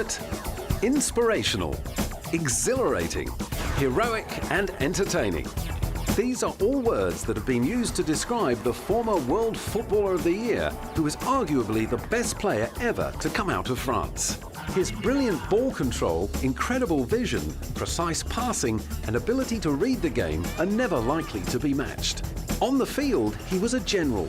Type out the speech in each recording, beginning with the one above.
Passionate, inspirational, exhilarating, heroic and entertaining. These are all words that have been used to describe the former World Footballer of the Year, who is arguably the best player ever to come out of France. His brilliant ball control, incredible vision, precise passing and ability to read the game are never likely to be matched. On the field, he was a general,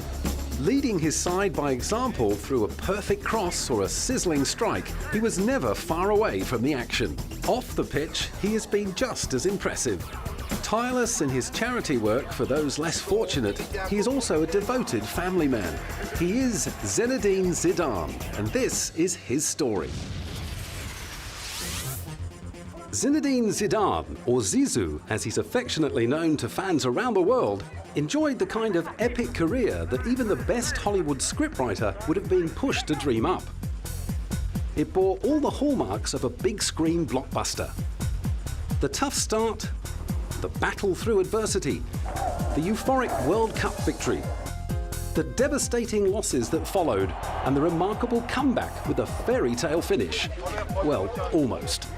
leading his side by example through a perfect cross or a sizzling strike. He was never far away from the action. Off the pitch, he has been just as impressive. Tireless in his charity work for those less fortunate, he is also a devoted family man. He is Zinedine Zidane, and this is his story. Zinedine Zidane, or Zizou, as he's affectionately known to fans around the world, enjoyed the kind of epic career that even the best Hollywood scriptwriter would have been pushed to dream up. It bore all the hallmarks of a big screen blockbuster. The tough start, the battle through adversity, the euphoric World Cup victory, the devastating losses that followed, and the remarkable comeback with a fairy tale finish. Well, almost.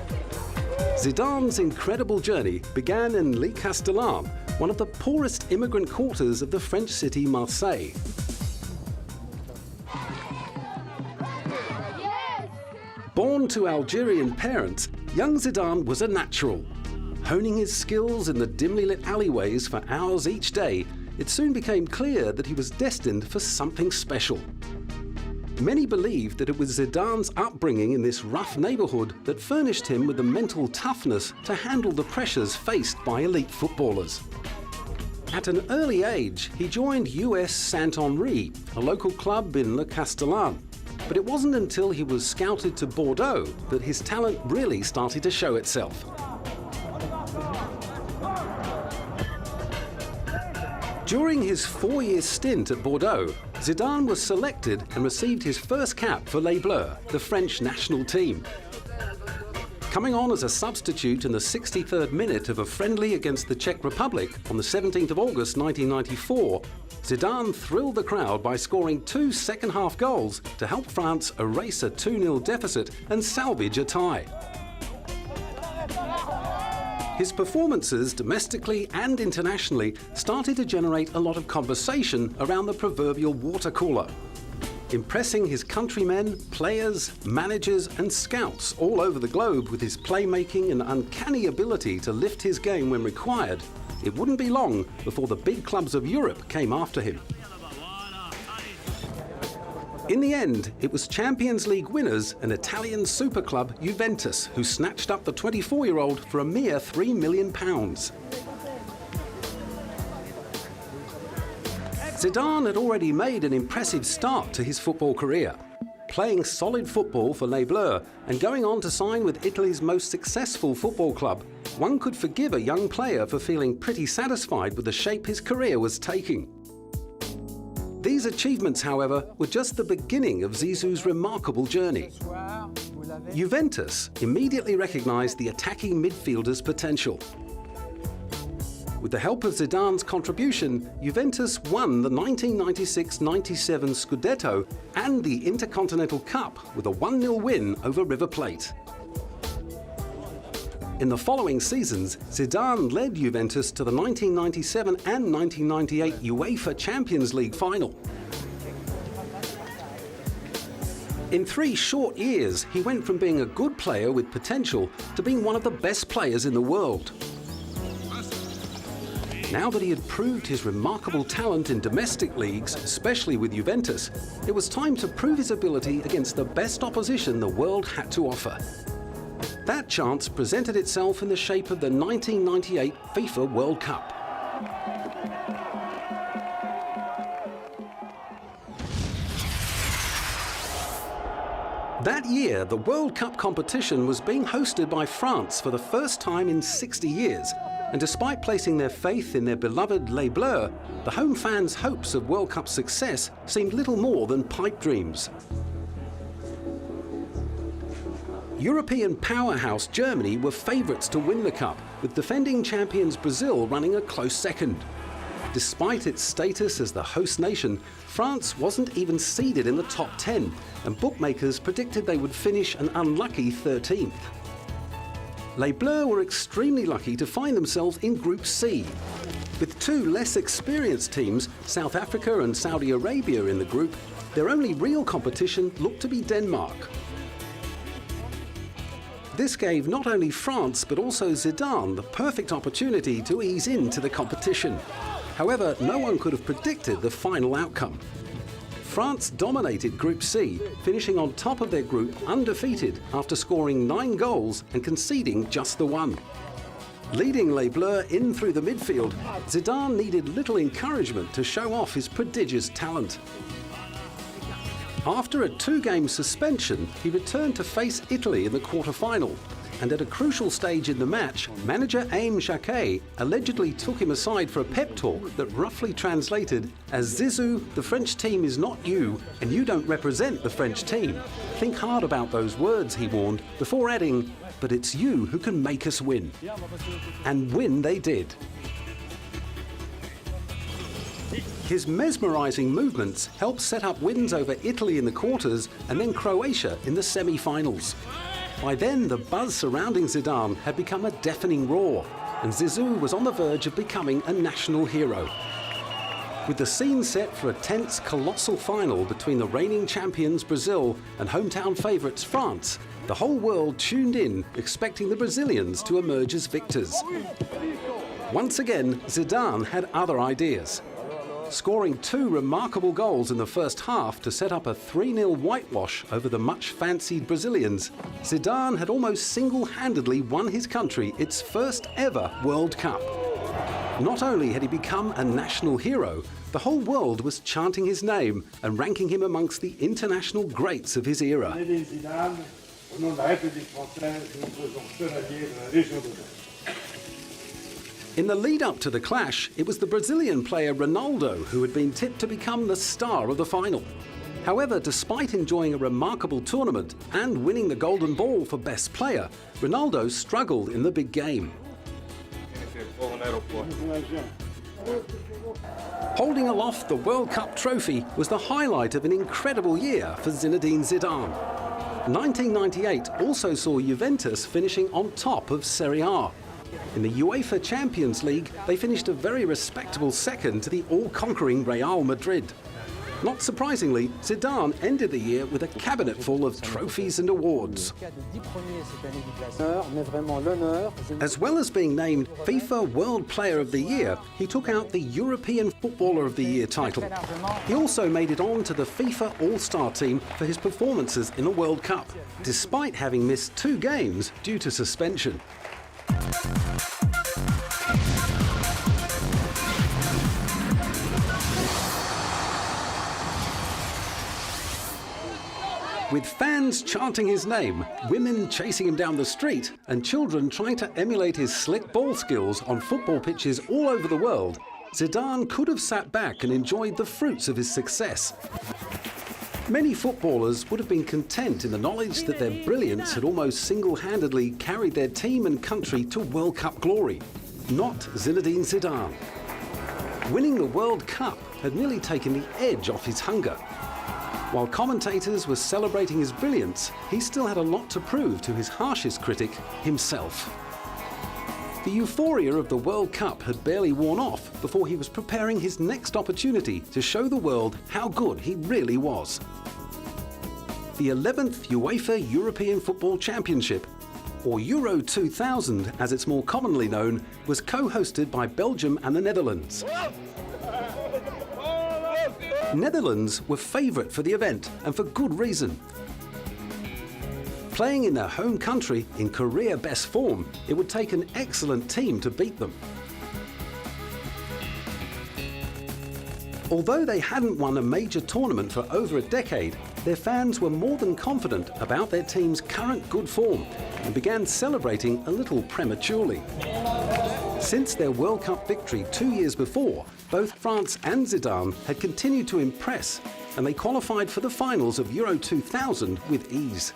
Zidane's incredible journey began in Les Castellans, one of the poorest immigrant quarters of the French city Marseille. Born to Algerian parents, young Zidane was a natural. Honing his skills in the dimly lit alleyways for hours each day, it soon became clear that he was destined for something special. Many believed that it was Zidane's upbringing in this rough neighborhood that furnished him with the mental toughness to handle the pressures faced by elite footballers. At an early age, he joined US Saint-Henri, a local club in Les Castellans. But it wasn't until he was scouted to Bordeaux that his talent really started to show itself. During his 4-year stint at Bordeaux, Zidane was selected and received his first cap for Les Bleus, the French national team. Coming on as a substitute in the 63rd minute of a friendly against the Czech Republic on the 17th of August 1994, Zidane thrilled the crowd by scoring 2 second-half goals to help France erase a 2-0 deficit and salvage a tie. His performances domestically and internationally started to generate a lot of conversation around the proverbial water cooler. Impressing his countrymen, players, managers and scouts all over the globe with his playmaking and uncanny ability to lift his game when required, it wouldn't be long before the big clubs of Europe came after him. In the end, it was Champions League winners and Italian super club Juventus who snatched up the 24-year-old for a mere £3 million. Zidane had already made an impressive start to his football career, playing solid football for Les Bleus and going on to sign with Italy's most successful football club. One could forgive a young player for feeling pretty satisfied with the shape his career was taking. These achievements, however, were just the beginning of Zizou's remarkable journey. Juventus immediately recognized the attacking midfielder's potential. With the help of Zidane's contribution, Juventus won the 1996-97 Scudetto and the Intercontinental Cup with a 1-0 win over River Plate. In the following seasons, Zidane led Juventus to the 1997 and 1998 UEFA Champions League final. In 3 short years, he went from being a good player with potential to being one of the best players in the world. Now that he had proved his remarkable talent in domestic leagues, especially with Juventus, it was time to prove his ability against the best opposition the world had to offer. That chance presented itself in the shape of the 1998 FIFA World Cup. That year, the World Cup competition was being hosted by France for the first time in 60 years. And despite placing their faith in their beloved Les Bleus, the home fans' hopes of World Cup success seemed little more than pipe dreams. European powerhouse Germany were favourites to win the Cup, with defending champions Brazil running a close second. Despite its status as the host nation, France wasn't even seeded in the top 10, and bookmakers predicted they would finish an unlucky 13th. Les Bleus were extremely lucky to find themselves in Group C. With two less experienced teams, South Africa and Saudi Arabia in the group, their only real competition looked to be Denmark. This gave not only France but also Zidane the perfect opportunity to ease into the competition. However, no one could have predicted the final outcome. France dominated Group C, finishing on top of their group undefeated after scoring 9 goals and conceding just the one. Leading Les Bleus in through the midfield, Zidane needed little encouragement to show off his prodigious talent. After a 2-game suspension, he returned to face Italy in the quarter-final, and at a crucial stage in the match, manager Aimé Jacquet allegedly took him aside for a pep talk that roughly translated as, "Zizou, the French team is not you, and you don't represent the French team. Think hard about those words," he warned, before adding, "But it's you who can make us win." And win they did. His mesmerising movements helped set up wins over Italy in the quarters and then Croatia in the semi-finals. By then, the buzz surrounding Zidane had become a deafening roar, and Zizou was on the verge of becoming a national hero. With the scene set for a tense, colossal final between the reigning champions Brazil and hometown favourites France, the whole world tuned in, expecting the Brazilians to emerge as victors. Once again, Zidane had other ideas. Scoring 2 remarkable goals in the first half to set up a 3-0 whitewash over the much-fancied Brazilians, Zidane had almost single-handedly won his country its first ever World Cup. Not only had he become a national hero, the whole world was chanting his name and ranking him amongst the international greats of his era. Zinedine Zidane, au nom de la République française, nous faisons chevalier de la Légion d'honneur. In the lead-up to the clash, it was the Brazilian player Ronaldo who had been tipped to become the star of the final. However, despite enjoying a remarkable tournament and winning the Golden Ball for Best Player, Ronaldo struggled in the big game. Holding aloft the World Cup trophy was the highlight of an incredible year for Zinedine Zidane. 1998 also saw Juventus finishing on top of Serie A. In the UEFA Champions League, they finished a very respectable second to the all-conquering Real Madrid. Not surprisingly, Zidane ended the year with a cabinet full of trophies and awards. As well as being named FIFA World Player of the Year, he took out the European Footballer of the Year title. He also made it on to the FIFA All-Star team for his performances in the World Cup, despite having missed 2 games due to suspension. With fans chanting his name, women chasing him down the street, and children trying to emulate his slick ball skills on football pitches all over the world, Zidane could have sat back and enjoyed the fruits of his success. Many footballers would have been content in the knowledge that their brilliance had almost single-handedly carried their team and country to World Cup glory. Not Zinedine Zidane. Winning the World Cup had nearly taken the edge off his hunger. While commentators were celebrating his brilliance, he still had a lot to prove to his harshest critic, himself. The euphoria of the World Cup had barely worn off before he was preparing his next opportunity to show the world how good he really was. The 11th UEFA European Football Championship, or Euro 2000 as it's more commonly known, was co-hosted by Belgium and the Netherlands. Netherlands were favourite for the event, and for good reason. Playing in their home country in career best form, it would take an excellent team to beat them. Although they hadn't won a major tournament for over a decade, their fans were more than confident about their team's current good form and began celebrating a little prematurely. Since their World Cup victory 2 years before, both France and Zidane had continued to impress, and they qualified for the finals of Euro 2000 with ease.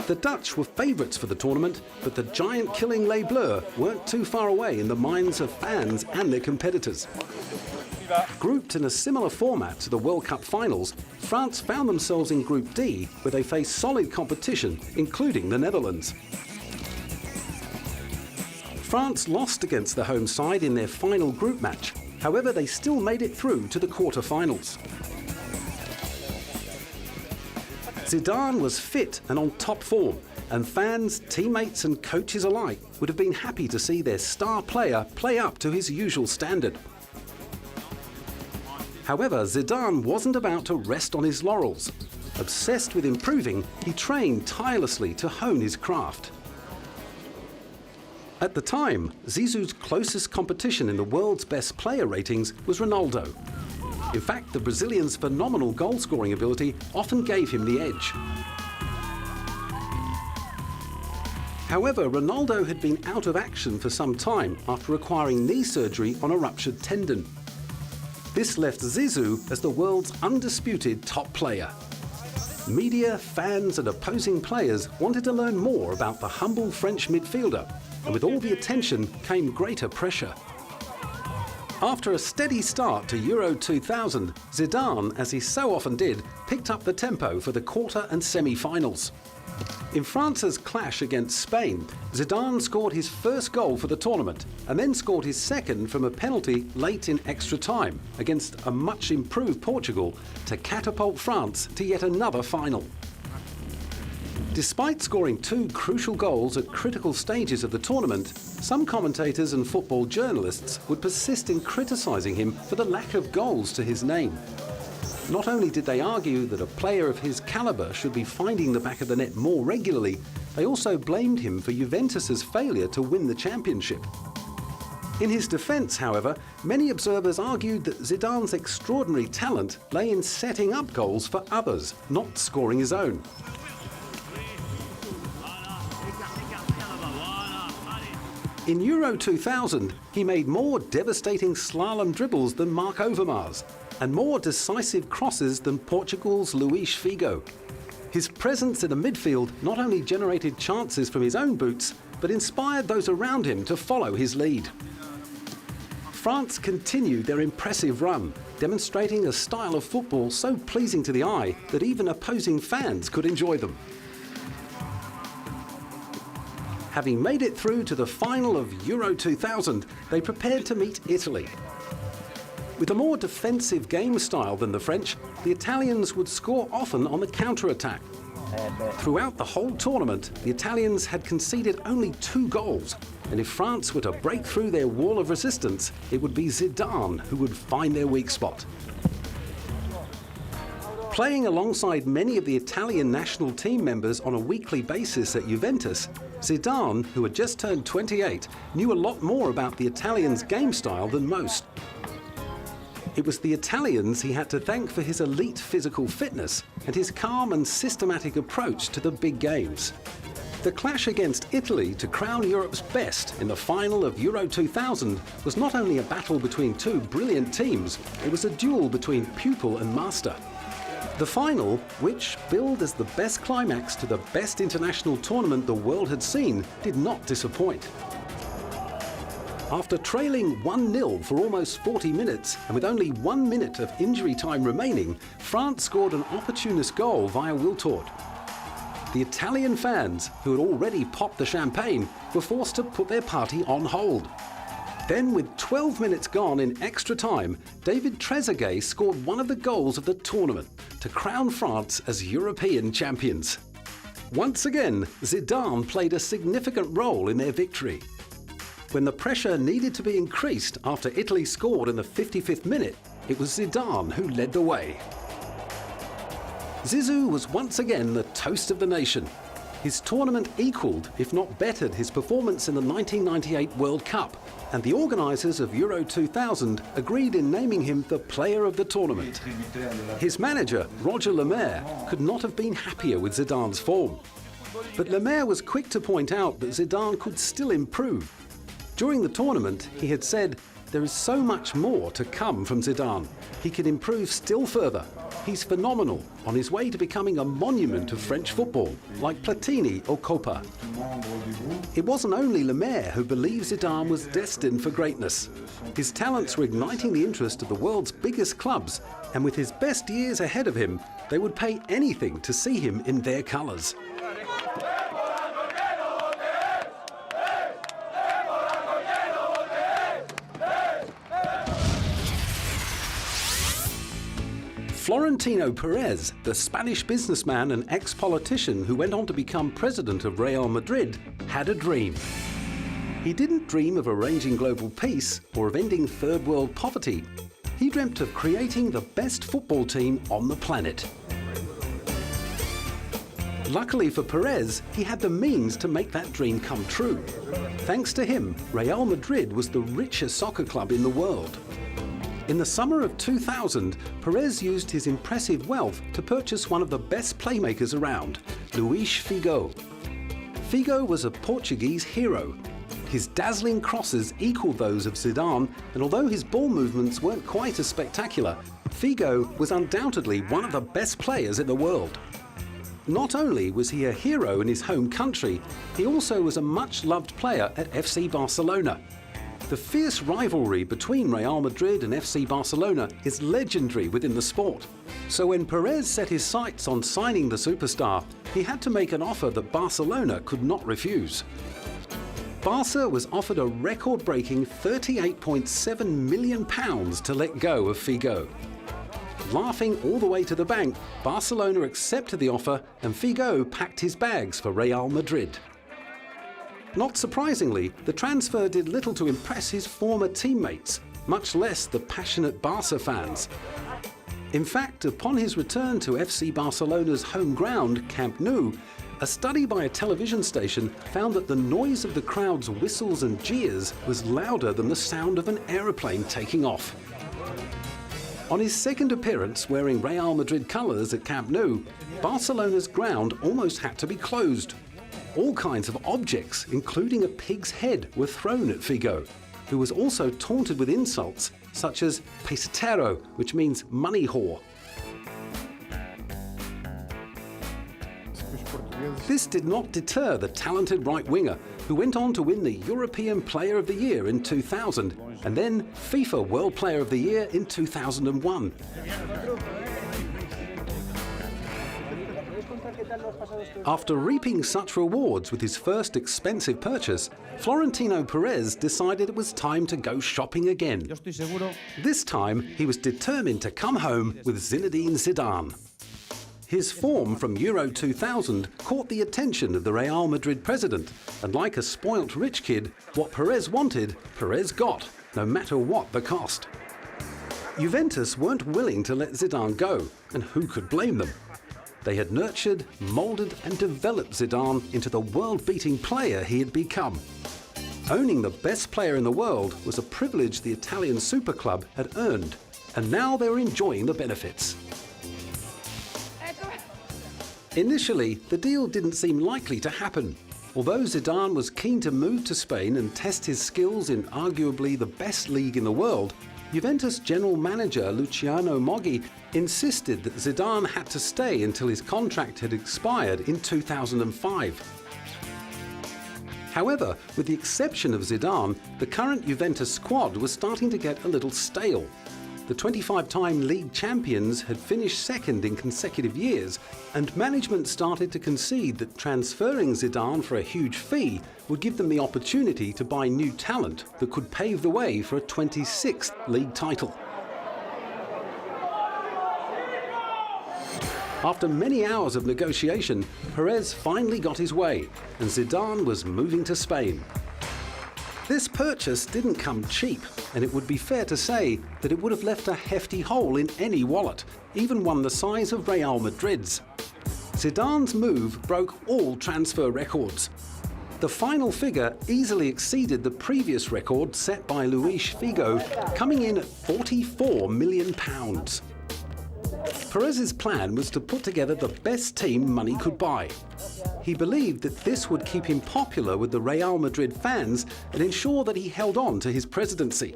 The Dutch were favourites for the tournament, but the giant-killing Les Bleus weren't too far away in the minds of fans and their competitors. Grouped in a similar format to the World Cup finals, France found themselves in Group D, where they faced solid competition, including the Netherlands. France lost against the home side in their final group match. However, they still made it through to the quarter-finals. Zidane was fit and on top form, and fans, teammates and coaches alike would have been happy to see their star player play up to his usual standard. However, Zidane wasn't about to rest on his laurels. Obsessed with improving, he trained tirelessly to hone his craft. At the time, Zizou's closest competition in the world's best player ratings was Ronaldo. In fact, the Brazilian's phenomenal goal-scoring ability often gave him the edge. However, Ronaldo had been out of action for some time after requiring knee surgery on a ruptured tendon. This left Zizou as the world's undisputed top player. Media, fans and opposing players wanted to learn more about the humble French midfielder, and with all the attention came greater pressure. After a steady start to Euro 2000, Zidane, as he so often did, picked up the tempo for the quarter and semi-finals. In France's clash against Spain, Zidane scored his first goal for the tournament and then scored his second from a penalty late in extra time against a much improved Portugal to catapult France to yet another final. Despite scoring 2 crucial goals at critical stages of the tournament, some commentators and football journalists would persist in criticising him for the lack of goals to his name. Not only did they argue that a player of his calibre should be finding the back of the net more regularly, they also blamed him for Juventus's failure to win the championship. In his defence, however, many observers argued that Zidane's extraordinary talent lay in setting up goals for others, not scoring his own. In Euro 2000, he made more devastating slalom dribbles than Marc Overmars and more decisive crosses than Portugal's Luís Figo. His presence in the midfield not only generated chances from his own boots, but inspired those around him to follow his lead. France continued their impressive run, demonstrating a style of football so pleasing to the eye that even opposing fans could enjoy them. Having made it through to the final of Euro 2000, they prepared to meet Italy. With a more defensive game style than the French, the Italians would score often on the counter-attack. Throughout the whole tournament, the Italians had conceded only 2 goals, and if France were to break through their wall of resistance, it would be Zidane who would find their weak spot. Playing alongside many of the Italian national team members on a weekly basis at Juventus, Zidane, who had just turned 28, knew a lot more about the Italians' game style than most. It was the Italians he had to thank for his elite physical fitness and his calm and systematic approach to the big games. The clash against Italy to crown Europe's best in the final of Euro 2000 was not only a battle between 2 brilliant teams, it was a duel between pupil and master. The final, which billed as the best climax to the best international tournament the world had seen, did not disappoint. After trailing 1-0 for almost 40 minutes and with only 1 minute of injury time remaining, France scored an opportunist goal via Wiltord. The Italian fans, who had already popped the champagne, were forced to put their party on hold. Then, with 12 minutes gone in extra time, David Trezeguet scored one of the goals of the tournament to crown France as European champions. Once again, Zidane played a significant role in their victory. When the pressure needed to be increased after Italy scored in the 55th minute, it was Zidane who led the way. Zizou was once again the toast of the nation. His tournament equalled, if not bettered, his performance in the 1998 World Cup, and the organisers of Euro 2000 agreed in naming him the player of the tournament. His manager, Roger Lemaire, could not have been happier with Zidane's form. But Lemaire was quick to point out that Zidane could still improve. During the tournament, he had said, there is so much more to come from Zidane. He can improve still further. He's phenomenal, on his way to becoming a monument of French football, like Platini or Copa. It wasn't only Le Maire who believed Zidane was destined for greatness. His talents were igniting the interest of the world's biggest clubs, and with his best years ahead of him, they would pay anything to see him in their colours. Florentino Perez, the Spanish businessman and ex-politician who went on to become president of Real Madrid, had a dream. He didn't dream of arranging global peace or of ending third world poverty. He dreamt of creating the best football team on the planet. Luckily for Perez, he had the means to make that dream come true. Thanks to him, Real Madrid was the richest soccer club in the world. In the summer of 2000, Perez used his impressive wealth to purchase one of the best playmakers around, Luis Figo. Figo was a Portuguese hero. His dazzling crosses equaled those of Zidane, and although his ball movements weren't quite as spectacular, Figo was undoubtedly one of the best players in the world. Not only was he a hero in his home country, he also was a much-loved player at FC Barcelona. The fierce rivalry between Real Madrid and FC Barcelona is legendary within the sport. So when Perez set his sights on signing the superstar, he had to make an offer that Barcelona could not refuse. Barca was offered a record-breaking £38.7 million to let go of Figo. Laughing all the way to the bank, Barcelona accepted the offer and Figo packed his bags for Real Madrid. Not surprisingly, the transfer did little to impress his former teammates, much less the passionate Barca fans. In fact, upon his return to FC Barcelona's home ground, Camp Nou, a study by a television station found that the noise of the crowd's whistles and jeers was louder than the sound of an aeroplane taking off. On his second appearance wearing Real Madrid colours at Camp Nou, Barcelona's ground almost had to be closed. All kinds of objects, including a pig's head, were thrown at Figo, who was also taunted with insults such as pesatero, which means money whore. This did not deter the talented right-winger, who went on to win the European Player of the Year in 2000, and then FIFA World Player of the Year in 2001. After reaping such rewards with his first expensive purchase, Florentino Perez decided it was time to go shopping again. This time, he was determined to come home with Zinedine Zidane. His form from Euro 2000 caught the attention of the Real Madrid president, and like a spoilt rich kid, what Perez wanted, Perez got, no matter what the cost. Juventus weren't willing to let Zidane go, and who could blame them? They had nurtured, moulded and developed Zidane into the world-beating player he had become. Owning the best player in the world was a privilege the Italian super club had earned, and now they were enjoying the benefits. Initially, the deal didn't seem likely to happen. Although Zidane was keen to move to Spain and test his skills in arguably the best league in the world, Juventus general manager Luciano Moggi insisted that Zidane had to stay until his contract had expired in 2005. However, with the exception of Zidane, the current Juventus squad was starting to get a little stale. The 25-time league champions had finished second in consecutive years, and management started to concede that transferring Zidane for a huge fee would give them the opportunity to buy new talent that could pave the way for a 26th league title. After many hours of negotiation, Perez finally got his way, and Zidane was moving to Spain. This purchase didn't come cheap, and it would be fair to say that it would have left a hefty hole in any wallet, even one the size of Real Madrid's. Zidane's move broke all transfer records. The final figure easily exceeded the previous record set by Luis Figo, coming in at £44 million. Perez's plan was to put together the best team money could buy. He believed that this would keep him popular with the Real Madrid fans and ensure that he held on to his presidency.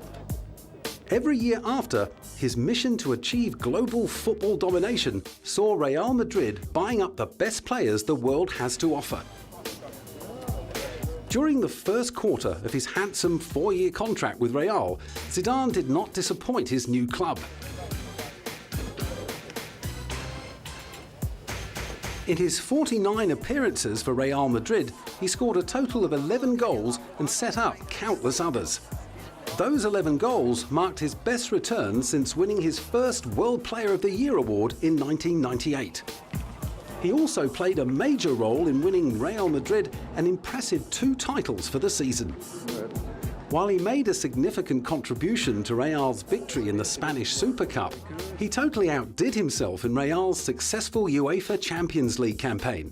Every year after, his mission to achieve global football domination saw Real Madrid buying up the best players the world has to offer. During the first quarter of his handsome 4-year contract with Real, Zidane did not disappoint his new club. In his 49 appearances for Real Madrid, he scored a total of 11 goals and set up countless others. Those 11 goals marked his best return since winning his first World Player of the Year award in 1998. He also played a major role in winning Real Madrid an impressive 2 titles for the season. While he made a significant contribution to Real's victory in the Spanish Super Cup, he totally outdid himself in Real's successful UEFA Champions League campaign.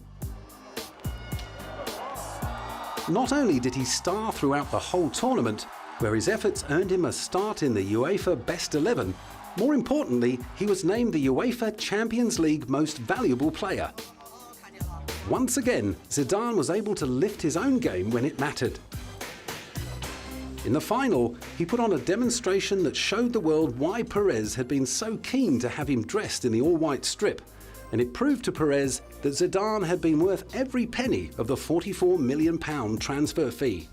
Not only did he star throughout the whole tournament, where his efforts earned him a start in the UEFA Best 11, more importantly, he was named the UEFA Champions League Most Valuable Player. Once again, Zidane was able to lift his own game when it mattered. In the final, he put on a demonstration that showed the world why Perez had been so keen to have him dressed in the all-white strip, and it proved to Perez that Zidane had been worth every penny of the £44 million transfer fee.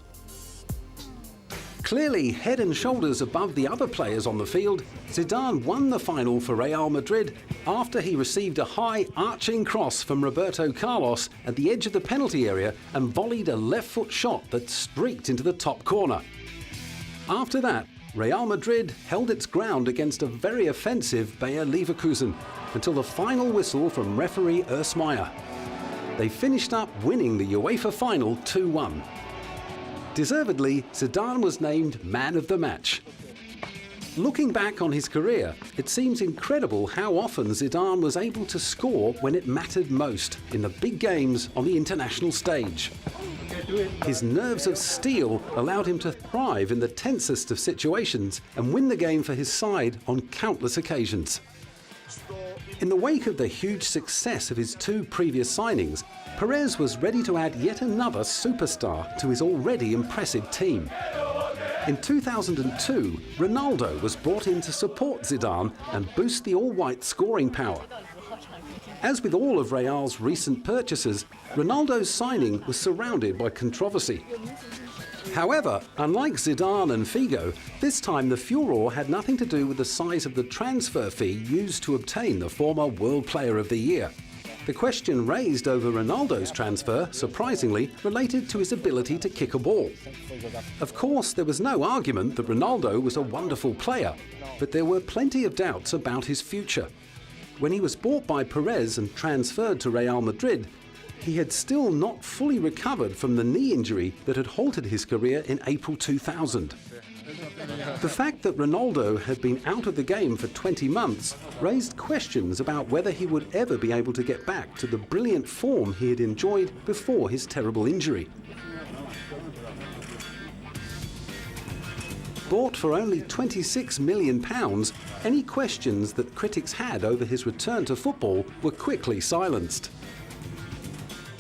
Clearly head and shoulders above the other players on the field, Zidane won the final for Real Madrid after he received a high arching cross from Roberto Carlos at the edge of the penalty area and volleyed a left-foot shot that streaked into the top corner. After that, Real Madrid held its ground against a very offensive Bayer Leverkusen until the final whistle from referee Urs Meier. They finished up winning the UEFA final 2-1. Deservedly, Zidane was named Man of the Match. Looking back on his career, it seems incredible how often Zidane was able to score when it mattered most in the big games on the international stage. His nerves of steel allowed him to thrive in the tensest of situations and win the game for his side on countless occasions. In the wake of the huge success of his 2 previous signings, Perez was ready to add yet another superstar to his already impressive team. In 2002, Ronaldo was brought in to support Zidane and boost the all-white scoring power. As with all of Real's recent purchases, Ronaldo's signing was surrounded by controversy. However, unlike Zidane and Figo, this time the furore had nothing to do with the size of the transfer fee used to obtain the former World Player of the Year. The question raised over Ronaldo's transfer, surprisingly, related to his ability to kick a ball. Of course, there was no argument that Ronaldo was a wonderful player, but there were plenty of doubts about his future. When he was bought by Perez and transferred to Real Madrid, he had still not fully recovered from the knee injury that had halted his career in April 2000. The fact that Ronaldo had been out of the game for 20 months raised questions about whether he would ever be able to get back to the brilliant form he had enjoyed before his terrible injury. Bought for only £26 million, any questions that critics had over his return to football were quickly silenced.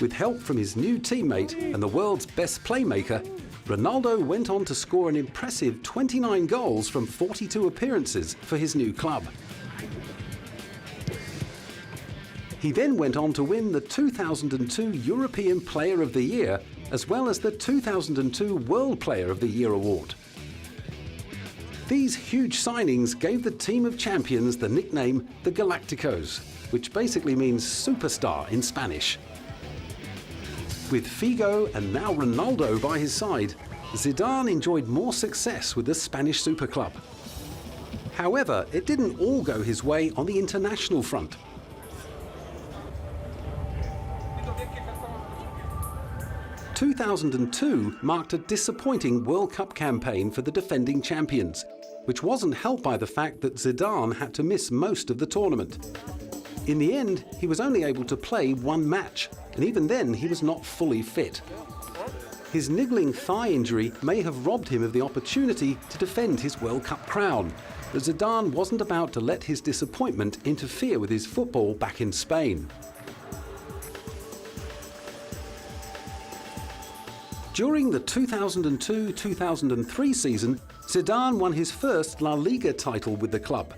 With help from his new teammate and the world's best playmaker, Ronaldo went on to score an impressive 29 goals from 42 appearances for his new club. He then went on to win the 2002 European Player of the Year, as well as the 2002 World Player of the Year award. These huge signings gave the team of champions the nickname the Galacticos, which basically means superstar in Spanish. With Figo and now Ronaldo by his side, Zidane enjoyed more success with the Spanish super club. However, it didn't all go his way on the international front. – 2002 marked a disappointing World Cup campaign for the defending champions, which wasn't helped by the fact that Zidane had to miss most of the tournament. In the end, he was only able to play 1 match, and even then he was not fully fit. His niggling thigh injury may have robbed him of the opportunity to defend his World Cup crown, but Zidane wasn't about to let his disappointment interfere with his football back in Spain. During the 2002-2003 season, Zidane won his first La Liga title with the club.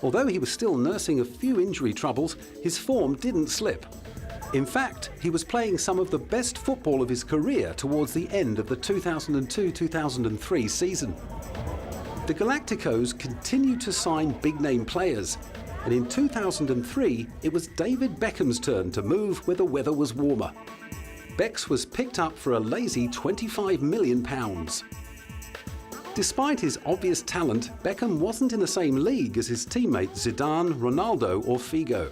Although he was still nursing a few injury troubles, his form didn't slip. In fact, he was playing some of the best football of his career towards the end of the 2002-2003 season. The Galacticos continued to sign big-name players, and in 2003 it was David Beckham's turn to move where the weather was warmer. Becks was picked up for a lazy £25 million. Despite his obvious talent, Beckham wasn't in the same league as his teammates Zidane, Ronaldo or Figo.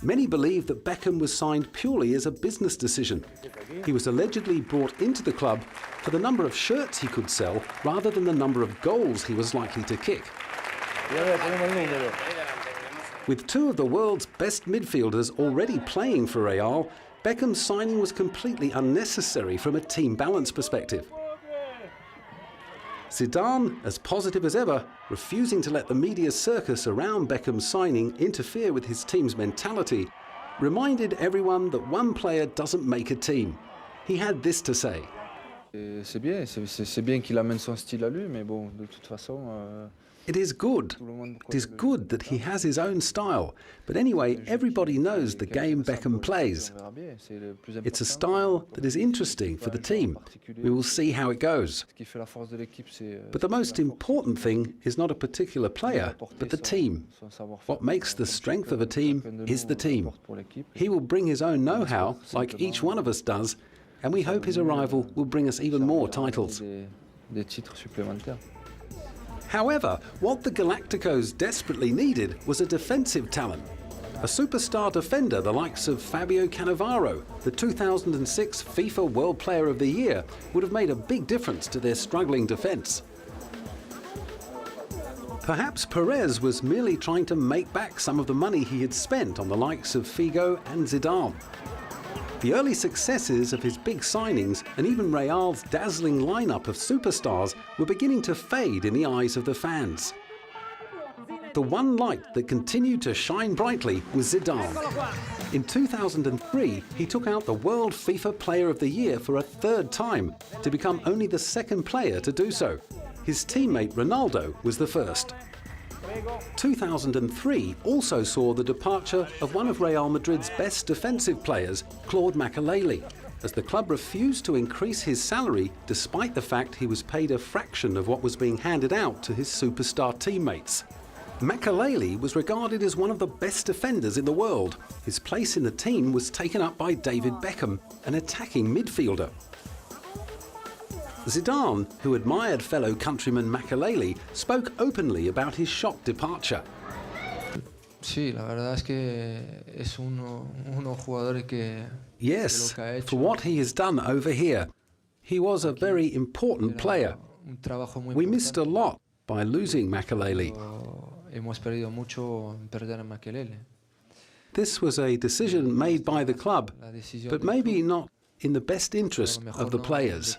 Many believe that Beckham was signed purely as a business decision. He was allegedly brought into the club for the number of shirts he could sell rather than the number of goals he was likely to kick. With two of the world's best midfielders already playing for Real, Beckham's signing was completely unnecessary from a team balance perspective. Zidane, as positive as ever, refusing to let the media circus around Beckham's signing interfere with his team's mentality, reminded everyone that one player doesn't make a team. He had this to say. C'est bien qu'il amène son style à lui, mais bon, de toute façon. It is good. It is good that he has his own style. But anyway, everybody knows the game Beckham plays. It's a style that is interesting for the team. We will see how it goes. But the most important thing is not a particular player, but the team. What makes the strength of a team is the team. He will bring his own know-how, like each one of us does, and we hope his arrival will bring us even more titles. However, what the Galacticos desperately needed was a defensive talent. A superstar defender the likes of Fabio Cannavaro, the 2006 FIFA World Player of the Year, would have made a big difference to their struggling defence. Perhaps Perez was merely trying to make back some of the money he had spent on the likes of Figo and Zidane. The early successes of his big signings and even Real's dazzling lineup of superstars were beginning to fade in the eyes of the fans. The one light that continued to shine brightly was Zidane. In 2003, he took out the World FIFA Player of the Year for a third time, to become only the second player to do so. His teammate Ronaldo was the first. 2003 also saw the departure of one of Real Madrid's best defensive players, Claude Makelele, as the club refused to increase his salary despite the fact he was paid a fraction of what was being handed out to his superstar teammates. Makelele was regarded as one of the best defenders in the world. His place in the team was taken up by David Beckham, an attacking midfielder. Zidane, who admired fellow countryman Makelele, spoke openly about his shock departure. Yes, for what he has done over here. He was a very important player. We missed a lot by losing Makelele. This was a decision made by the club, but maybe not in the best interest of the players.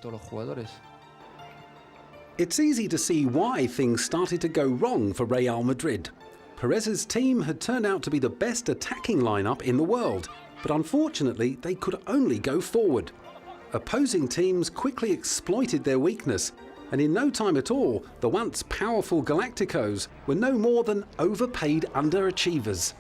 It's easy to see why things started to go wrong for Real Madrid. Perez's team had turned out to be the best attacking lineup in the world, but unfortunately they could only go forward. Opposing teams quickly exploited their weakness, and in no time at all, the once powerful Galacticos were no more than overpaid underachievers.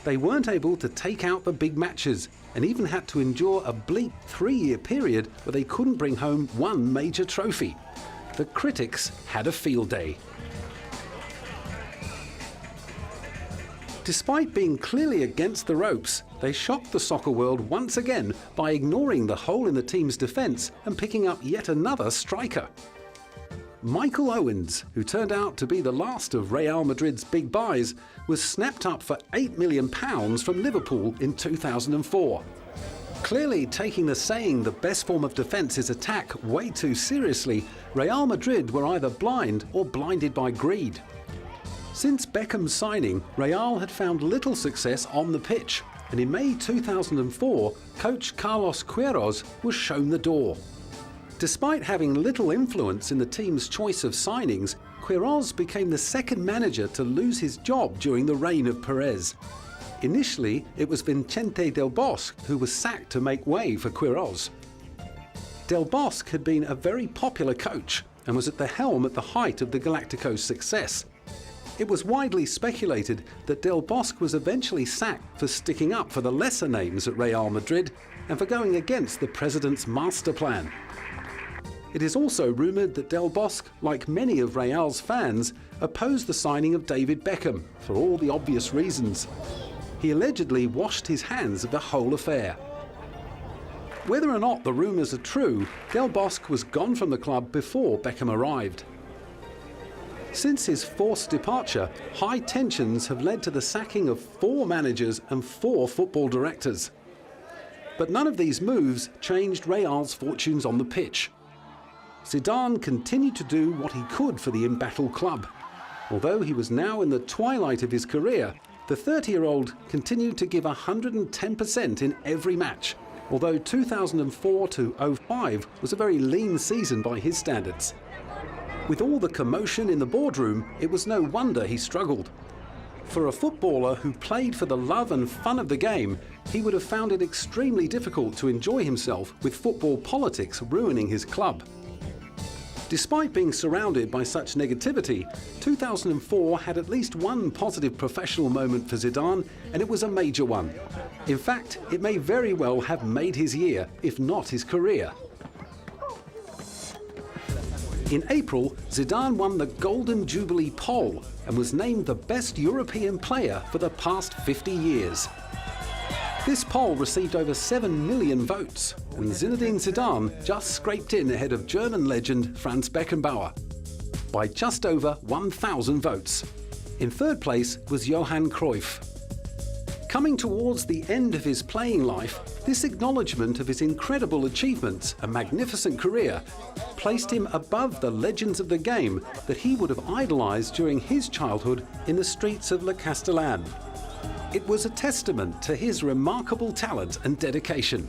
They weren't able to take out the big matches, and even had to endure a bleak 3-year period where they couldn't bring home one major trophy. The critics had a field day. Despite being clearly against the ropes, they shocked the soccer world once again by ignoring the hole in the team's defence and picking up yet another striker. Michael Owens, who turned out to be the last of Real Madrid's big buys, was snapped up for £8 million from Liverpool in 2004. Clearly taking the saying the best form of defence is attack way too seriously, Real Madrid were either blind or blinded by greed. Since Beckham's signing, Real had found little success on the pitch, and in May 2004, coach Carlos Queiroz was shown the door. Despite having little influence in the team's choice of signings, Queiroz became the second manager to lose his job during the reign of Perez. Initially, it was Vicente del Bosque who was sacked to make way for Queiroz. Del Bosque had been a very popular coach and was at the helm at the height of the Galacticos' success. It was widely speculated that Del Bosque was eventually sacked for sticking up for the lesser names at Real Madrid and for going against the president's master plan. It is also rumoured that Del Bosque, like many of Real's fans, opposed the signing of David Beckham for all the obvious reasons. He allegedly washed his hands of the whole affair. Whether or not the rumours are true, Del Bosque was gone from the club before Beckham arrived. Since his forced departure, high tensions have led to the sacking of 4 managers and 4 football directors. But none of these moves changed Real's fortunes on the pitch. Zidane continued to do what he could for the embattled club. Although he was now in the twilight of his career, the 30-year-old continued to give 110% in every match, although 2004-05 was a very lean season by his standards. With all the commotion in the boardroom, it was no wonder he struggled. For a footballer who played for the love and fun of the game, he would have found it extremely difficult to enjoy himself with football politics ruining his club. Despite being surrounded by such negativity, 2004 had at least one positive professional moment for Zidane, and it was a major one. In fact, it may very well have made his year, if not his career. In April, Zidane won the Golden Jubilee poll and was named the best European player for the past 50 years. This poll received over 7 million votes, and Zinedine Zidane just scraped in ahead of German legend Franz Beckenbauer by just over 1,000 votes. In third place was Johan Cruyff. Coming towards the end of his playing life, this acknowledgement of his incredible achievements and magnificent career placed him above the legends of the game that he would have idolised during his childhood in the streets of Le Castellane. It was a testament to his remarkable talent and dedication.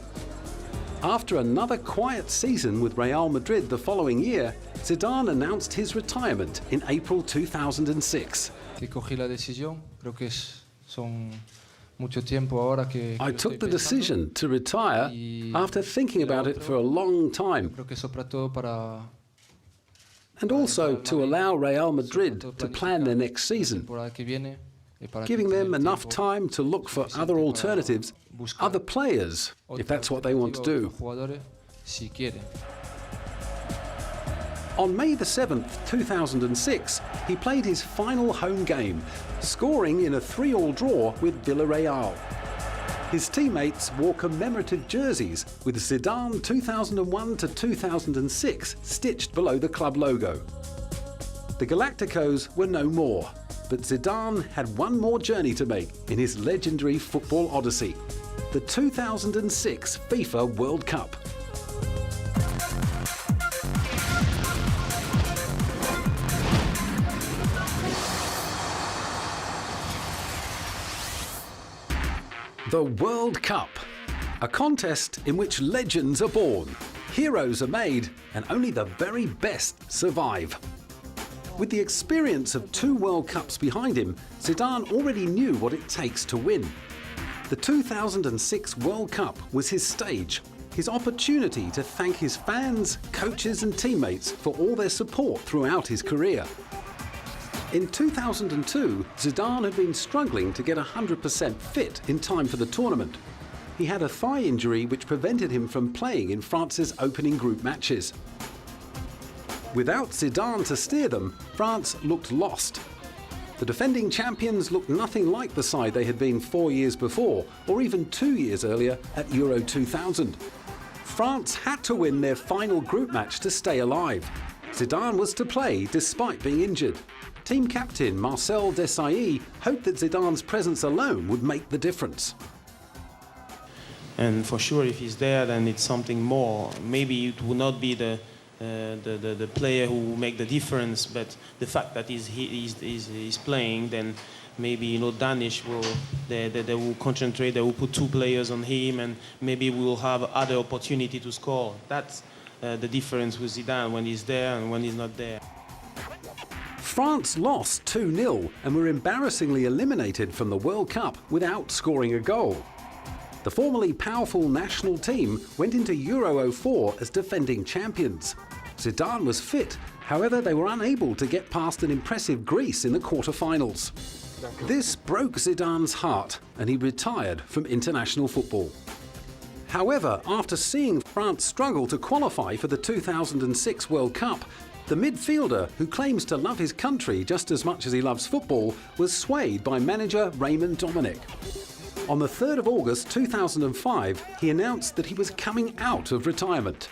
After another quiet season with Real Madrid the following year, Zidane announced his retirement in April 2006. I took the decision to retire after thinking about it for a long time, and also to allow Real Madrid to plan their next season, giving them enough time to look for other alternatives, other players, if that's what they want to do. On May the 7th, 2006, he played his final home game, scoring in a 3-3 draw with Villarreal. His teammates wore commemorative jerseys with Zidane 2001 to 2006 stitched below the club logo. The Galacticos were no more, but Zidane had one more journey to make in his legendary football odyssey, the 2006 FIFA World Cup. The World Cup, a contest in which legends are born, heroes are made, and only the very best survive. With the experience of 2 World Cups behind him, Zidane already knew what it takes to win. The 2006 World Cup was his stage, his opportunity to thank his fans, coaches and teammates for all their support throughout his career. In 2002, Zidane had been struggling to get 100% fit in time for the tournament. He had a thigh injury which prevented him from playing in France's opening group matches. Without Zidane to steer them, France looked lost. The defending champions looked nothing like the side they had been 4 years before, or even 2 years earlier at Euro 2000. France had to win their final group match to stay alive. Zidane was to play despite being injured. Team captain Marcel Desailly hoped that Zidane's presence alone would make the difference. And for sure, if he's there, then it's something more. Maybe it will not be the player who will make the difference, but the fact that he's playing, then maybe Danish they will concentrate. They will put 2 players on him, and maybe we will have other opportunity to score. That's the difference with Zidane when he's there and when he's not there. France lost 2-0 and were embarrassingly eliminated from the World Cup without scoring a goal. The formerly powerful national team went into Euro 04 as defending champions. Zidane was fit, however they were unable to get past an impressive Greece in the quarter-finals. This broke Zidane's heart and he retired from international football. However, after seeing France struggle to qualify for the 2006 World Cup, the midfielder, who claims to love his country just as much as he loves football, was swayed by manager Raymond Domenech. On the 3rd of August 2005, he announced that he was coming out of retirement.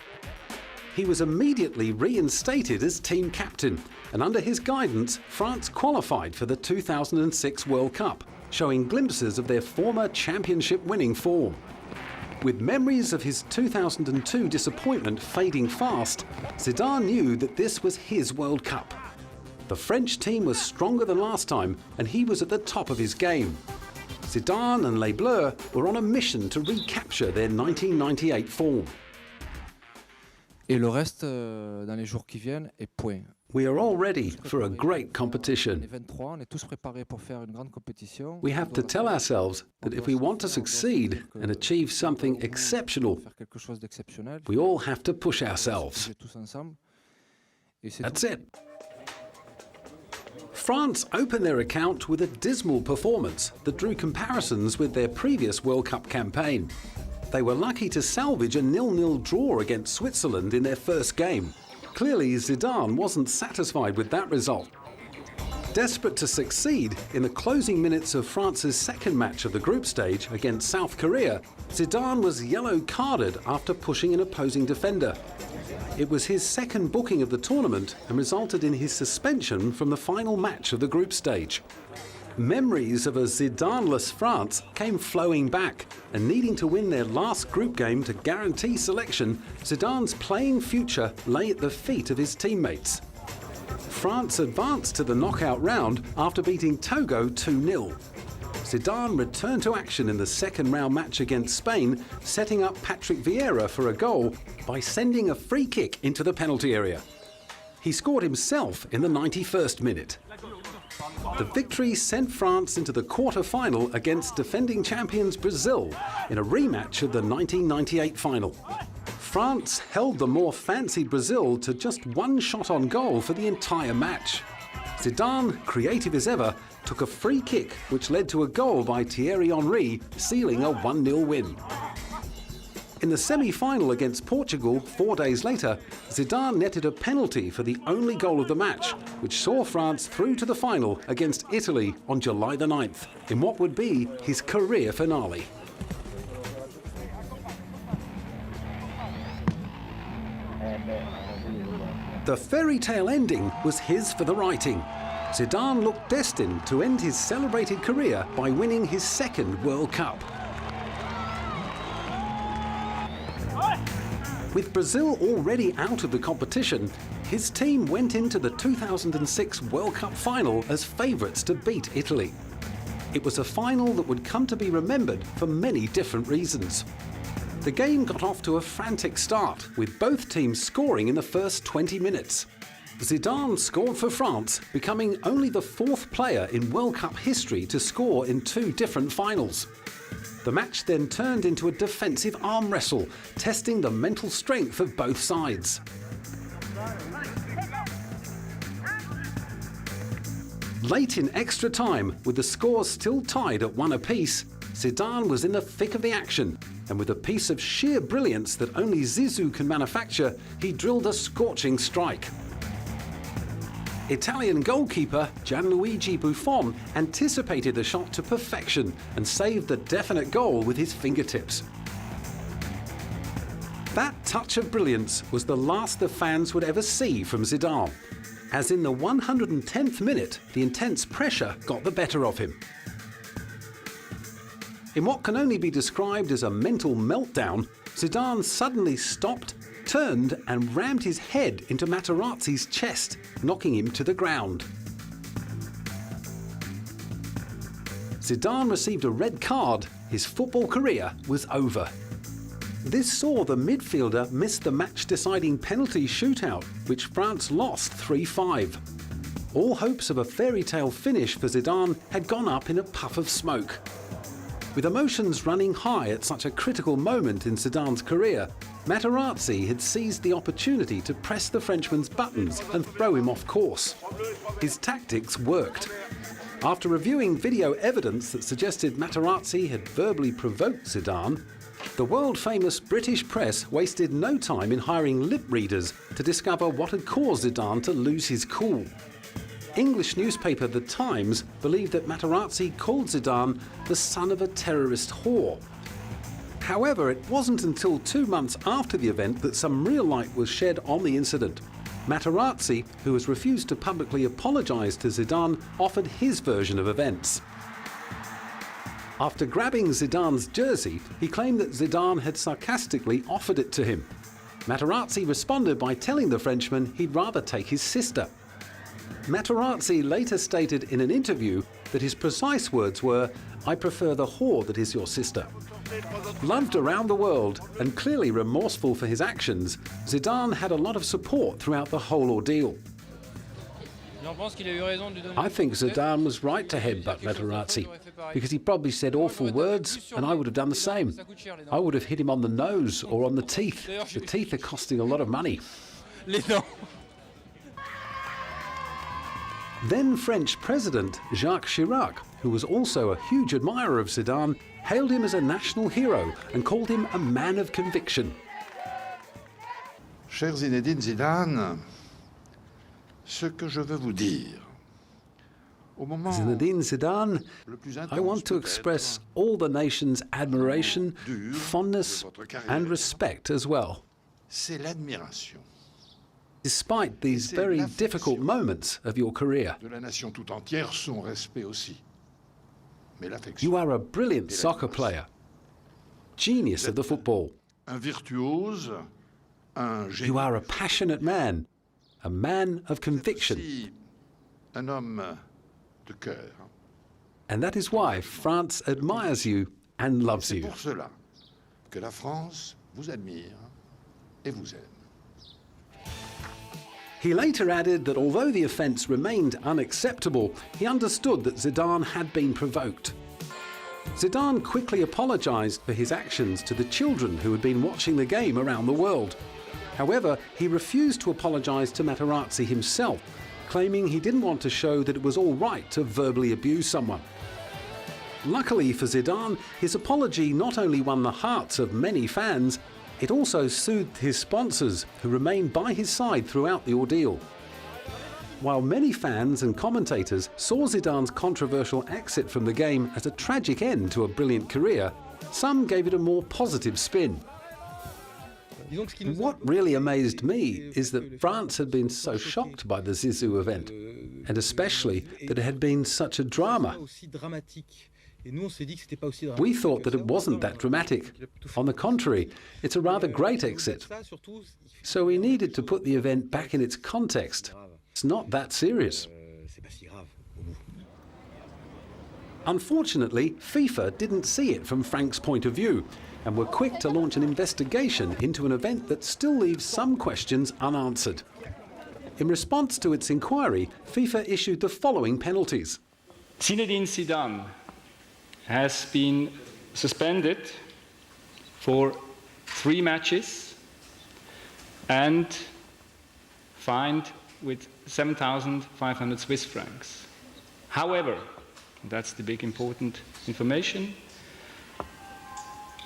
He was immediately reinstated as team captain, and under his guidance, France qualified for the 2006 World Cup, showing glimpses of their former championship-winning form. With memories of his 2002 disappointment fading fast, Zidane knew that this was his World Cup. The French team was stronger than last time, and he was at the top of his game. Zidane and Les Bleus were on a mission to recapture their 1998 form. Et le reste, dans les jours qui viennent, est point. We are all ready for a great competition. We have to tell ourselves that if we want to succeed and achieve something exceptional, we all have to push ourselves. That's it. France opened their account with a dismal performance that drew comparisons with their previous World Cup campaign. They were lucky to salvage a 0-0 draw against Switzerland in their first game. Clearly, Zidane wasn't satisfied with that result. Desperate to succeed, in the closing minutes of France's second match of the group stage against South Korea, Zidane was yellow-carded after pushing an opposing defender. It was his second booking of the tournament and resulted in his suspension from the final match of the group stage. Memories of a Zidane-less France came flowing back, and needing to win their last group game to guarantee selection, Zidane's playing future lay at the feet of his teammates. France advanced to the knockout round after beating Togo 2-0. Zidane returned to action in the second round match against Spain, setting up Patrick Vieira for a goal by sending a free kick into the penalty area. He scored himself in the 91st minute. The victory sent France into the quarter-final against defending champions Brazil in a rematch of the 1998 final. France held the more fancied Brazil to just one shot on goal for the entire match. Zidane, creative as ever, took a free kick which led to a goal by Thierry Henry, sealing a 1-0 win. In the semi-final against Portugal 4 days later, Zidane netted a penalty for the only goal of the match, which saw France through to the final against Italy on July the 9th, in what would be his career finale. The fairy tale ending was his for the writing. Zidane looked destined to end his celebrated career by winning his second World Cup. With Brazil already out of the competition, his team went into the 2006 World Cup final as favourites to beat Italy. It was a final that would come to be remembered for many different reasons. The game got off to a frantic start, with both teams scoring in the first 20 minutes. Zidane scored for France, becoming only the fourth player in World Cup history to score in two different finals. The match then turned into a defensive arm wrestle, testing the mental strength of both sides. Late in extra time, with the scores still tied at 1 apiece, Zidane was in the thick of the action, and with a piece of sheer brilliance that only Zizou can manufacture, he drilled a scorching strike. Italian goalkeeper Gianluigi Buffon anticipated the shot to perfection and saved the definite goal with his fingertips. That touch of brilliance was the last the fans would ever see from Zidane, as in the 110th minute, the intense pressure got the better of him. In what can only be described as a mental meltdown, Zidane suddenly stopped, turned and rammed his head into Materazzi's chest, knocking him to the ground. Zidane received a red card. His football career was over. This saw the midfielder miss the match-deciding penalty shootout, which France lost 3-5. All hopes of a fairy tale finish for Zidane had gone up in a puff of smoke. With emotions running high at such a critical moment in Zidane's career, Materazzi had seized the opportunity to press the Frenchman's buttons and throw him off course. His tactics worked. After reviewing video evidence that suggested Materazzi had verbally provoked Zidane, the world-famous British press wasted no time in hiring lip readers to discover what had caused Zidane to lose his cool. English newspaper The Times believed that Materazzi called Zidane the son of a terrorist whore. However, it wasn't until 2 months after the event that some real light was shed on the incident. Materazzi, who has refused to publicly apologise to Zidane, offered his version of events. After grabbing Zidane's jersey, he claimed that Zidane had sarcastically offered it to him. Materazzi responded by telling the Frenchman he'd rather take his sister. Materazzi later stated in an interview that his precise words were, "I prefer the whore that is your sister." Loved around the world and clearly remorseful for his actions, Zidane had a lot of support throughout the whole ordeal. I think Zidane was right to headbutt Materazzi, because he probably said awful words and I would have done the same. I would have hit him on the nose or on the teeth. The teeth are costing a lot of money. Then French President Jacques Chirac, who was also a huge admirer of Zidane, hailed him as a national hero and called him a man of conviction. Cher Zinedine Zidane, ce que je veux vous dire. Zinedine Zidane, I want to express all the nation's admiration, fondness and respect as well. C'est l'admiration Despite these very difficult moments of your career. de la nation tout entière, son respect aussi. Mais l'affection. You are a brilliant soccer player, genius of the football. Un virtuose, un génie. You are a passionate man, a man of conviction. Aussi un homme de cœur. And that is why France admires you and loves C'est you. pour cela que la France vous admire et vous aime. He later added that although the offence remained unacceptable, he understood that Zidane had been provoked. Zidane quickly apologised for his actions to the children who had been watching the game around the world. However, he refused to apologise to Materazzi himself, claiming he didn't want to show that it was all right to verbally abuse someone. Luckily for Zidane, his apology not only won the hearts of many fans, it also soothed his sponsors, who remained by his side throughout the ordeal. While many fans and commentators saw Zidane's controversial exit from the game as a tragic end to a brilliant career, some gave it a more positive spin. What really amazed me is that France had been so shocked by the Zizou event, and especially that it had been such a drama. We thought that it wasn't that dramatic. On the contrary, it's a rather great exit. So we needed to put the event back in its context. It's not that serious. Unfortunately, FIFA didn't see it from Frank's point of view and were quick to launch an investigation into an event that still leaves some questions unanswered. In response to its inquiry, FIFA issued the following penalties. Zinedine Zidane has been suspended for 3 matches and fined with 7,500 Swiss francs. However, that's the big important information,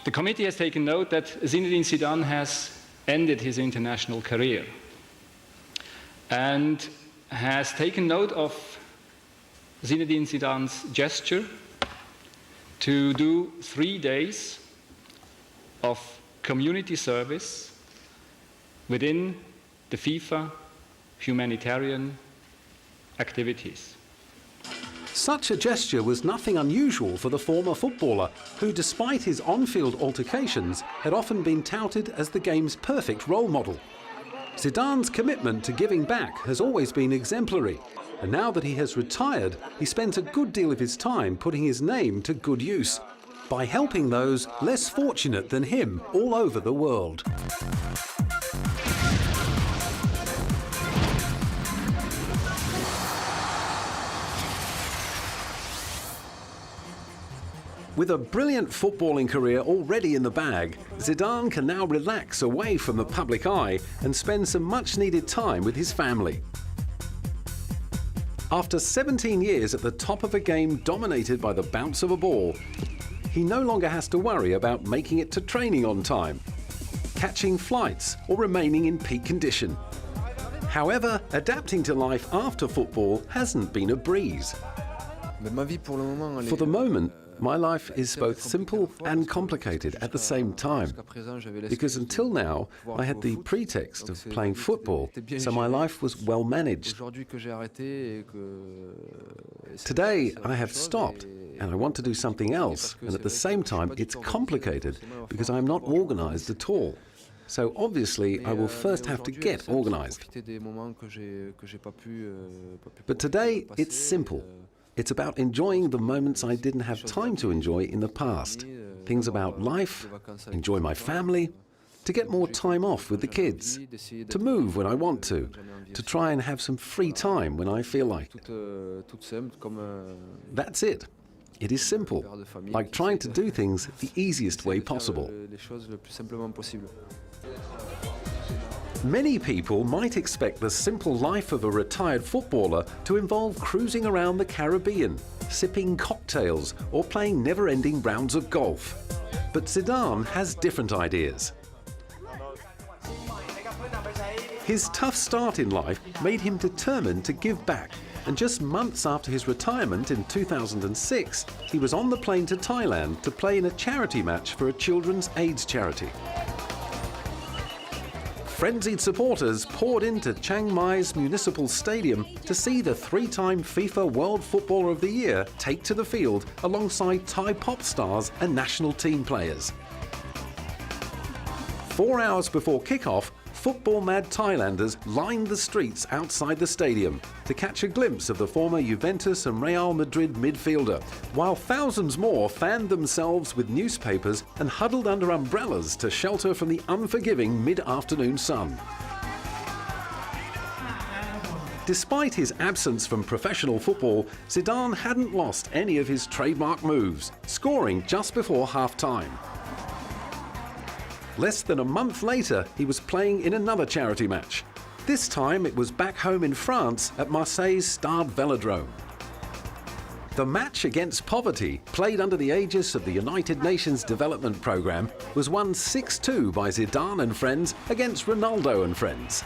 the committee has taken note that Zinedine Zidane has ended his international career and has taken note of Zinedine Zidane's gesture to do 3 days of community service within the FIFA humanitarian activities. Such a gesture was nothing unusual for the former footballer, who, despite his on-field altercations, had often been touted as the game's perfect role model. Zidane's commitment to giving back has always been exemplary, and now that he has retired, he spends a good deal of his time putting his name to good use, by helping those less fortunate than him all over the world. With a brilliant footballing career already in the bag, Zidane can now relax away from the public eye and spend some much-needed time with his family. After 17 years at the top of a game dominated by the bounce of a ball, he no longer has to worry about making it to training on time, catching flights, or remaining in peak condition. However, adapting to life after football hasn't been a breeze. For the moment, my life is both simple and complicated at the same time, because until now I had the pretext of playing football, so my life was well managed. Today I have stopped and I want to do something else, and at the same time it's complicated because I'm not organized at all. So obviously I will first have to get organized. But today it's simple. It's about enjoying the moments I didn't have time to enjoy in the past. Things about life, enjoy my family, to get more time off with the kids, to move when I want to try and have some free time when I feel like it. That's it. It is simple, like trying to do things the easiest way possible. Many people might expect the simple life of a retired footballer to involve cruising around the Caribbean, sipping cocktails, or playing never-ending rounds of golf. But Zidane has different ideas. His tough start in life made him determined to give back, and just months after his retirement in 2006, he was on the plane to Thailand to play in a charity match for a children's AIDS charity. Frenzied supporters poured into Chiang Mai's municipal stadium to see the three-time FIFA World Footballer of the Year take to the field alongside Thai pop stars and national team players. 4 hours before kick-off, football-mad Thailanders lined the streets outside the stadium to catch a glimpse of the former Juventus and Real Madrid midfielder, while thousands more fanned themselves with newspapers and huddled under umbrellas to shelter from the unforgiving mid-afternoon sun. Despite his absence from professional football, Zidane hadn't lost any of his trademark moves, scoring just before half-time. Less than a month later, he was playing in another charity match. This time it was back home in France at Marseille's Stade Velodrome. The match against poverty, played under the aegis of the United Nations Development Programme, was won 6-2 by Zidane and friends against Ronaldo and friends.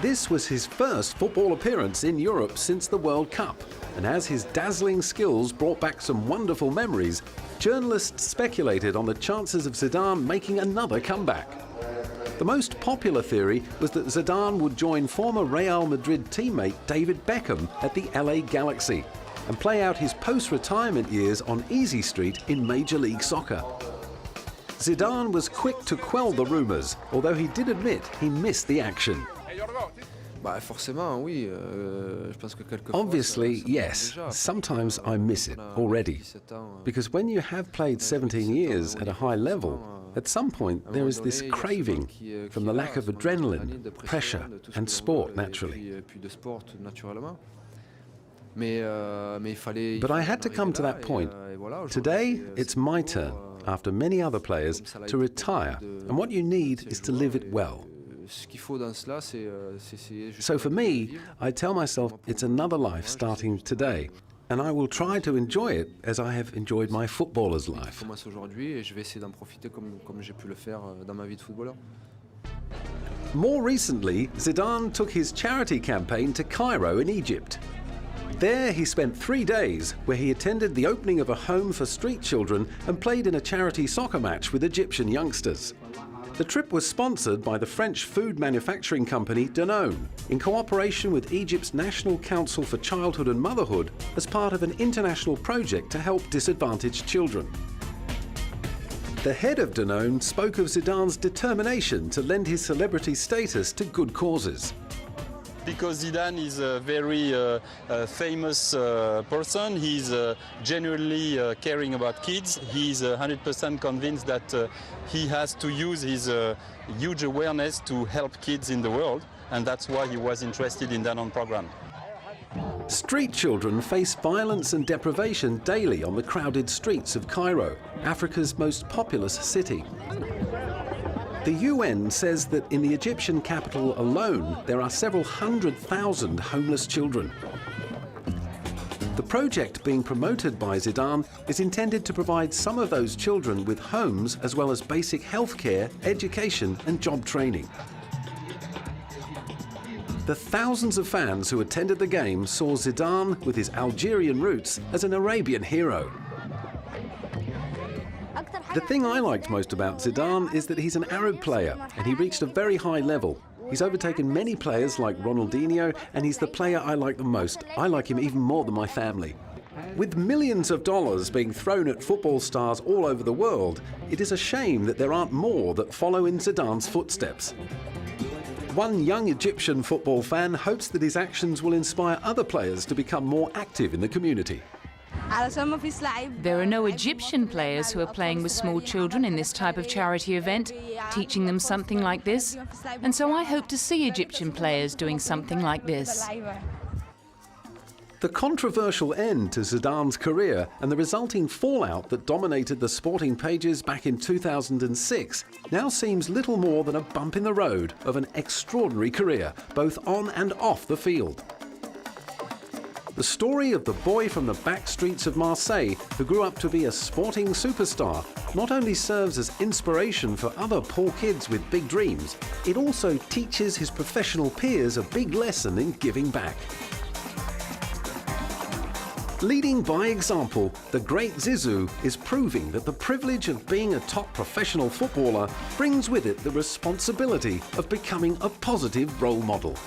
This was his first football appearance in Europe since the World Cup, and as his dazzling skills brought back some wonderful memories, journalists speculated on the chances of Zidane making another comeback. The most popular theory was that Zidane would join former Real Madrid teammate David Beckham at the LA Galaxy and play out his post-retirement years on Easy Street in Major League Soccer. Zidane was quick to quell the rumours, although he did admit he missed the action. Obviously, yes, sometimes I miss it already. Because when you have played 17 years at a high level, at some point there is this craving from the lack of adrenaline, pressure, and sport naturally. But I had to come to that point. Today, it's my turn, after many other players, to retire, and what you need is to live it well. So for me, I tell myself it's another life starting today, and I will try to enjoy it as I have enjoyed my footballer's life. More recently, Zidane took his charity campaign to Cairo in Egypt. There he spent 3 days, where he attended the opening of a home for street children and played in a charity soccer match with Egyptian youngsters. The trip was sponsored by the French food manufacturing company Danone, in cooperation with Egypt's National Council for Childhood and Motherhood as part of an international project to help disadvantaged children. The head of Danone spoke of Zidane's determination to lend his celebrity status to good causes. Because Zidane is a very famous person, he's genuinely caring about kids. He's 100% convinced that he has to use his huge awareness to help kids in the world, and that's why he was interested in the Danone program. Street children face violence and deprivation daily on the crowded streets of Cairo, Africa's most populous city. The UN says that in the Egyptian capital alone, there are several 100,000 homeless children. The project being promoted by Zidane is intended to provide some of those children with homes as well as basic healthcare, education and job training. The thousands of fans who attended the game saw Zidane, with his Algerian roots, as an Arabian hero. The thing I liked most about Zidane is that he's an Arab player and he reached a very high level. He's overtaken many players like Ronaldinho, and he's the player I like the most. I like him even more than my family. With millions of dollars being thrown at football stars all over the world, it is a shame that there aren't more that follow in Zidane's footsteps. One young Egyptian football fan hopes that his actions will inspire other players to become more active in the community. There are no Egyptian players who are playing with small children in this type of charity event, teaching them something like this. And so I hope to see Egyptian players doing something like this. The controversial end to Zidane's career and the resulting fallout that dominated the sporting pages back in 2006 now seems little more than a bump in the road of an extraordinary career, both on and off the field. The story of the boy from the back streets of Marseille who grew up to be a sporting superstar not only serves as inspiration for other poor kids with big dreams, it also teaches his professional peers a big lesson in giving back. Leading by example, the great Zizou is proving that the privilege of being a top professional footballer brings with it the responsibility of becoming a positive role model.